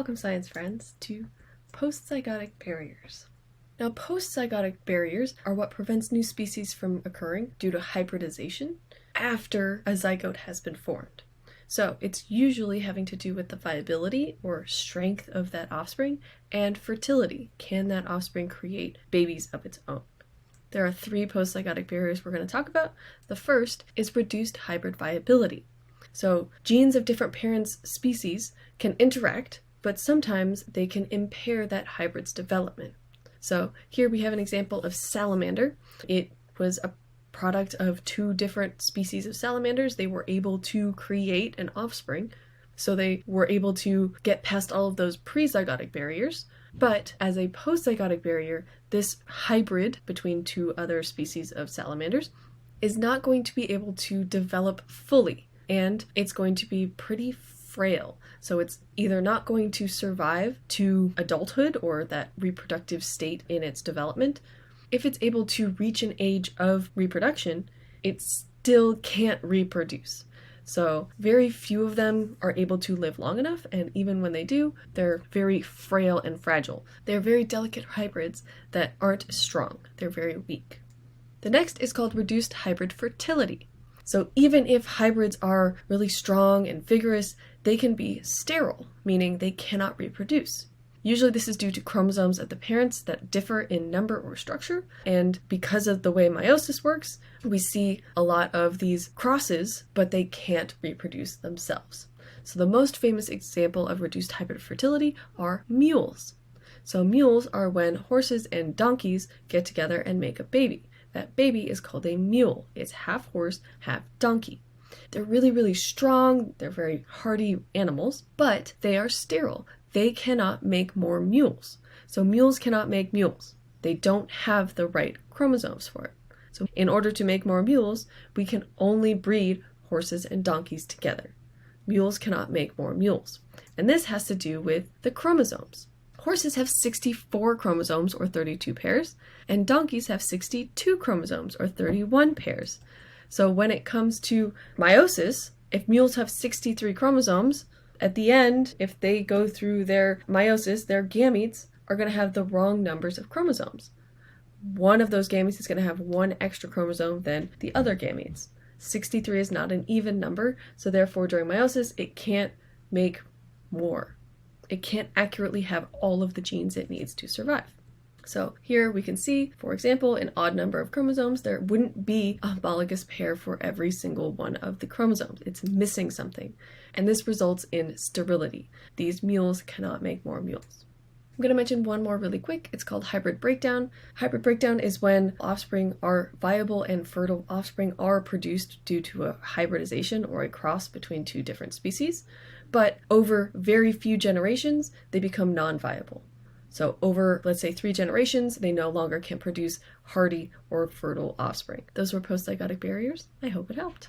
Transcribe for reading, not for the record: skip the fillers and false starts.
Welcome, science friends, to postzygotic barriers. Now, postzygotic barriers are what prevents new species from occurring due to hybridization after a zygote has been formed. So it's usually having to do with the viability or strength of that offspring and fertility. Can that offspring create babies of its own? There are three postzygotic barriers we're going to talk about. The first is reduced hybrid viability. So genes of different parents' species can interact, but sometimes they can impair that hybrid's development. So here we have an example of salamander. It was a product of two different species of salamanders. They were able to create an offspring, so they were able to get past all of those prezygotic barriers. But as a postzygotic barrier, this hybrid between two other species of salamanders is not going to be able to develop fully, and it's going to be pretty frail. So it's either not going to survive to adulthood or that reproductive state in its development. If it's able to reach an age of reproduction, it still can't reproduce. So very few of them are able to live long enough, and even when they do, they're very frail and fragile. They're very delicate hybrids that aren't strong. They're very weak. The next is called reduced hybrid fertility. So even if hybrids are really strong and vigorous, they can be sterile, meaning they cannot reproduce. Usually this is due to chromosomes of the parents that differ in number or structure, and because of the way meiosis works, we see a lot of these crosses, but they can't reproduce themselves. So the most famous example of reduced hybrid fertility are mules. So mules are when horses and donkeys get together and make a baby. That baby is called a mule. It's half horse, half donkey. They're really, really strong. They're very hardy animals, but they are sterile. They cannot make more mules. So mules cannot make mules. They don't have the right chromosomes for it. So in order to make more mules, we can only breed horses and donkeys together. Mules cannot make more mules. And this has to do with the chromosomes. Horses have 64 chromosomes, or 32 pairs, and donkeys have 62 chromosomes, or 31 pairs. So when it comes to meiosis, if mules have 63 chromosomes, at the end, if they go through their meiosis, their gametes are going to have the wrong numbers of chromosomes. One of those gametes is going to have one extra chromosome than the other gametes. 63 is not an even number, so therefore during meiosis, it can't make more. It can't accurately have all of the genes it needs to survive. So here we can see, for example, an odd number of chromosomes, there wouldn't be a homologous pair for every single one of the chromosomes. It's missing something. And this results in sterility. These mules cannot make more mules. I'm going to mention one more really quick. It's called hybrid breakdown. Hybrid breakdown is when offspring are viable and fertile offspring are produced due to a hybridization or a cross between two different species, but over very few generations, they become non-viable. So over, let's say, 3 generations, they no longer can produce hardy or fertile offspring. Those were postzygotic barriers. I hope it helped.